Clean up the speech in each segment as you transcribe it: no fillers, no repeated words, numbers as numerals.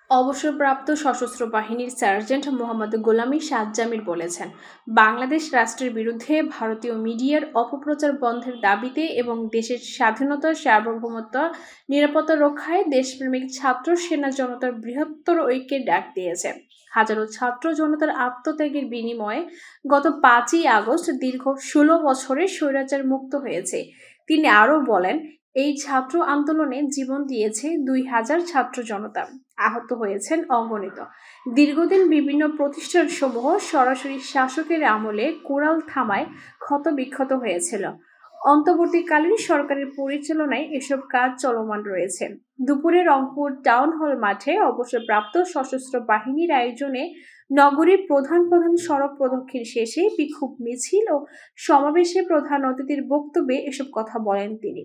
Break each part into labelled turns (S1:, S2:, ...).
S1: অবসরপ্রাপ্ত সশস্ত্র বাহিনীর সার্জেন্ট মোহাম্মদ গোলামী সাজ্জামির বলেছেন, বাংলাদেশ রাষ্ট্রের বিরুদ্ধে ভারতীয় মিডিয়ার অপপ্রচার বন্ধের দাবিতে এবং দেশের স্বাধীনতা, সার্বভৌমত্ব, নিরাপত্তা রক্ষায় দেশপ্রেমিক ছাত্র সেনা জনতার বৃহত্তর ঐক্যের ডাক দিয়েছে। হাজারো ছাত্র জনতার আত্মত্যাগের বিনিময়ে গত 5ই আগস্ট দীর্ঘ 16 বছরে স্বৈরাচার মুক্ত হয়েছে। তিনি আরও বলেন, এই ছাত্র আন্দোলনে জীবন দিয়েছে 2000 ছাত্র জনতা, আহত হয়েছেন অগণিত। দীর্ঘদিন বিভিন্ন প্রতিষ্ঠানসমূহ সরাসরি শাসকের আমলে কোরাল থামায় ক্ষতবিক্ষত হয়েছিল। অন্তর্বর্তীকালীন সরকারের পরিচালনায় এসব কাজ চলমান রয়েছে। দুপুরে রংপুর টাউন হল মাঠে অবসরপ্রাপ্ত সশস্ত্র বাহিনীর আয়োজনে নগরীর প্রধান প্রধান সড়ক প্রদক্ষিণ শেষে বিক্ষোভ মিছিল ও সমাবেশে প্রধান অতিথির বক্তব্যে এসব কথা বলেন তিনি।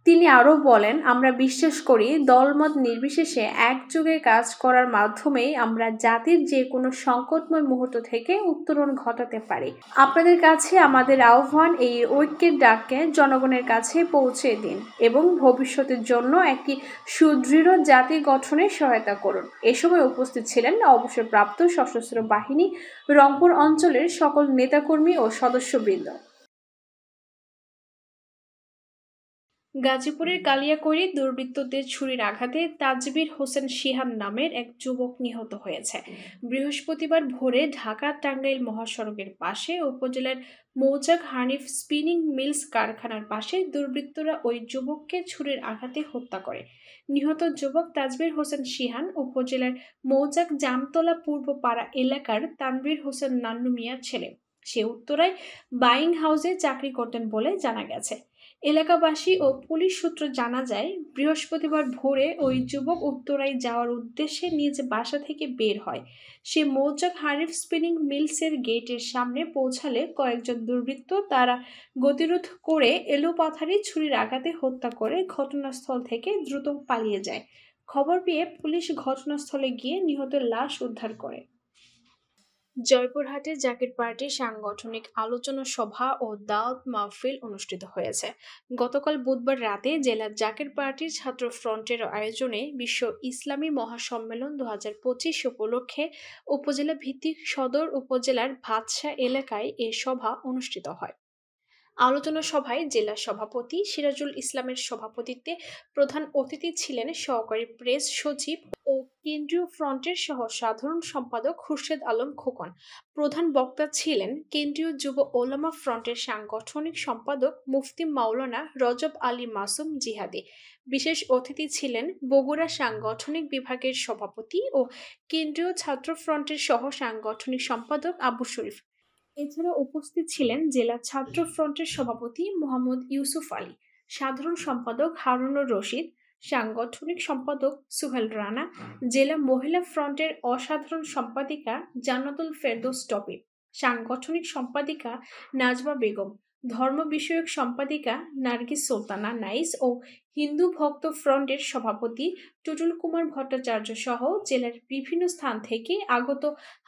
S1: তিনি আরও বলেন, আমরা বিশ্বাস করি দলমত নির্বিশেষে একযোগে কাজ করার মাধ্যমেই আমরা জাতির যে কোনো সংকটময় মুহূর্ত থেকে উত্তরণ ঘটাতে পারি। আপনাদের কাছে আমাদের আহ্বান, এই ঐক্যের ডাককে জনগণের কাছে পৌঁছে দিন এবং ভবিষ্যতের জন্য একটি সুদৃঢ় জাতি গঠনে সহায়তা করুন। এ সময় উপস্থিত ছিলেন অবসরপ্রাপ্ত সশস্ত্র বাহিনী রংপুর অঞ্চলের সকল নেতাকর্মী ও সদস্যবৃন্দ। গাজীপুরের কালিয়াকৈরে দুর্বৃত্তদের ছুরির আঘাতে তাজবীর হোসেন শিহান নামের এক যুবক নিহত হয়েছে। বৃহস্পতিবার ভোরে ঢাকা-টাঙ্গাইল মহাসড়কের পাশে উপজেলার মৌচাক হানিফ স্পিনিং মিলস কারখানার পাশে দুর্বৃত্তরা ওই যুবককে ছুরির আঘাতে হত্যা করে। নিহত যুবক তাজবীর হোসেন শিহান উপজেলার মৌচাক জামতলা পূর্ব পাড়া এলাকার তানভীর হোসেন নান্নু মিয়ার ছেলে। সে উত্তরায় বাইং হাউসে চাকরি করতেন বলে জানা গেছে। এলাকাবাসী ও পুলিশ সূত্র জানা যায়, বৃহস্পতিবার ভোরে ওই যুবক উত্তরায় যাওয়ার উদ্দেশ্যে নিজ বাসা থেকে বের হয়। সে মৌচাক হানিফ স্পিনিং মিলসের গেটের সামনে পৌঁছালে কয়েকজন দুর্বৃত্ত তারা গতিরোধ করে এলোপাথারি ছুরির আঘাতে হত্যা করে ঘটনাস্থল থেকে দ্রুত পালিয়ে যায়। খবর পেয়ে পুলিশ ঘটনাস্থলে গিয়ে নিহতের লাশ উদ্ধার করে। জয়পুরহাটে জাকির পার্টির সাংগঠনিক আলোচনা সভা ও দাওয়াত মাহফিল অনুষ্ঠিত হয়েছে। গতকাল বুধবার রাতে জেলার জাকির পার্টির ছাত্র ফ্রন্টের আয়োজনে বিশ্ব ইসলামী মহাসম্মেলন 2025 উপলক্ষে উপজেলা ভিত্তিক সদর উপজেলার ভাতশা এলাকায় এ সভা অনুষ্ঠিত হয়। আলোচনা সভায় জেলা সভাপতি সিরাজুল ইসলামের সভাপতিত্বে প্রধান অতিথি ছিলেন সহকারী প্রেস সচিব ও কেন্দ্রীয় ফ্রন্টের সহ সাধারণ সম্পাদক খুরশেদ আলম খোকন। প্রধান বক্তা ছিলেন কেন্দ্রীয় যুব ওলামা ফ্রন্টের সাংগঠনিক সম্পাদক মুফতি মাওলানা রজব আলী মাসুম জিহাদি। বিশেষ অতিথি ছিলেন বগুড়া সাংগঠনিক বিভাগের সভাপতি ও কেন্দ্রীয় ছাত্র ফ্রন্টের সহ সাংগঠনিক সম্পাদক আবু শরীফ। এছাড়া উপস্থিত ছিলেন জেলা ছাত্র ফ্রন্টের সভাপতি মোহাম্মদ ইউসুফ আলী, সাধারণ সম্পাদক হারুনুর রশিদ, সাংগঠনিক সম্পাদক সুহেল রানা, জেলা মহিলা ফ্রন্টের অসাধারণ সম্পাদিকা জান্নাতুল ফেরদৌস টপি, সাংগঠনিক সম্পাদিকা নাজমা বেগম, ধর্ম বিষয়ক সম্পাদিকা নার্গিস সুলতানা নাইস ও হিন্দু ভক্ত ফ্রন্টের সভাপতি টুটুল কুমার ভট্টাচার্য সহ জেলার বিভিন্ন স্থান থেকে আগত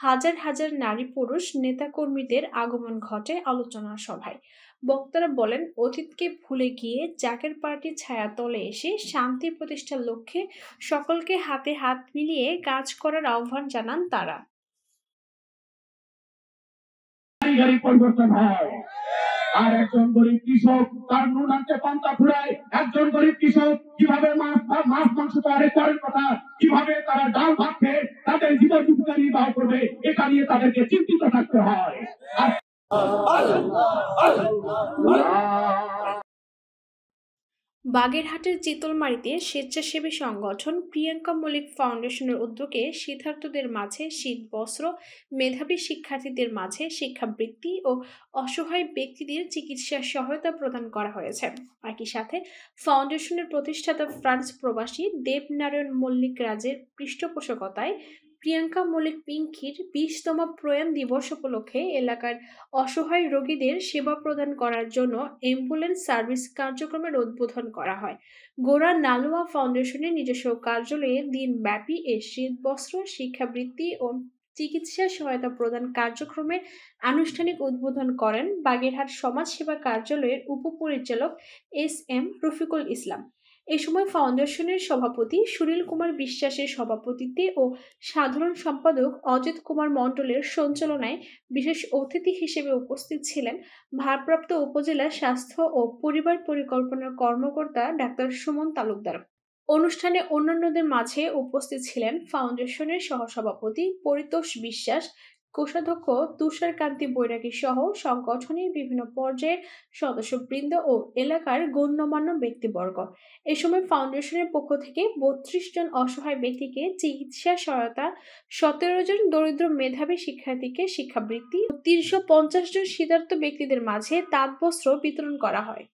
S1: হাজার হাজার নারী পুরুষ নেতাকর্মীদের আগমন ঘটে আলোচনা সভায়। বক্তারা বলেন, অতীতকে ভুলে গিয়ে জাকের পার্টির ছায়াতলে এসে শান্তি প্রতিষ্ঠার লক্ষ্যে সকলকে হাতে হাত মিলিয়ে কাজ করার আহ্বান জানান তারা। পরিবর্তন হয় আর একজন গরিব কৃষক তার নুন আনতে পান্তা ফুরায়, একজন গরিব কৃষক কিভাবে মাছ মাংস তৈরি করার কথা, কিভাবে তারা ডাল ভাত খেয়ে তাদের জীবন জীবিকা নির্বাহ করবে, এটা নিয়ে তাদেরকে চিন্তিত থাকতে হয়। বাগেরহাটের চিতলমারীতে স্বেচ্ছাসেবী সংগঠন প্রিয়াঙ্কা মল্লিক ফাউন্ডেশনের উদ্যোগে শীতার্তদের মাঝে শীত বস্ত্র, মেধাবী শিক্ষার্থীদের মাঝে শিক্ষাবৃত্তি ও অসহায় ব্যক্তিদের চিকিৎসা সহায়তা প্রদান করা হয়েছে। একই সাথে ফাউন্ডেশনের প্রতিষ্ঠাতা ফ্রান্স প্রবাসী দেবনারায়ণ মল্লিক রাজের পৃষ্ঠপোষকতায় প্রিয়াঙ্কা মল্লিক পিঙ্কির 20তম প্রয়াণ দিবস উপলক্ষে এলাকার অসহায় রোগীদের সেবা প্রদান করার জন্য অ্যাম্বুলেন্স সার্ভিস কার্যক্রমের উদ্বোধন করা হয়। গোরা নালুয়া ফাউন্ডেশনের নিজস্ব কার্যালয়ে দিনব্যাপী এ শীতবস্ত্র, শিক্ষাবৃত্তি ও চিকিৎসা সহায়তা প্রদান কার্যক্রমের আনুষ্ঠানিক উদ্বোধন করেন বাগেরহাট সমাজসেবা কার্যালয়ের উপপরিচালক এস এম রফিকুল ইসলাম। এ সময় ফাউন্ডেশনের সভাপতি সুনীল কুমার বিশ্বাসের সভাপতিত্বে ও সাধারণ সম্পাদক অজিত কুমার মণ্ডলের সঞ্চালনায় বিশেষ অতিথি হিসেবে উপস্থিত ছিলেন ভারপ্রাপ্ত উপজেলা স্বাস্থ্য ও পরিবার পরিকল্পনার কর্মকর্তা ডাক্তার সুমন তালুকদার। অনুষ্ঠানে অন্যান্যদের মাঝে উপস্থিত ছিলেন ফাউন্ডেশনের সহসভাপতি পরিতোষ বিশ্বাস, কোষাধ্যক্ষ তুষারকান্তি বৈরাগী সহ সংগঠনের বিভিন্ন পর্যায়ের সদস্যবৃন্দ ও এলাকার গণ্যমান্য ব্যক্তিবর্গ। এ সময় ফাউন্ডেশনের পক্ষ থেকে ৩২ জন অসহায় ব্যক্তিকে চিকিৎসা সহায়তা, ১৭ জন দরিদ্র মেধাবী শিক্ষার্থীকে শিক্ষাবৃত্তি ও ৩৫০ জন শীতার্ত ব্যক্তিদের মাঝে তাঁত বস্ত্র বিতরণ করা হয়।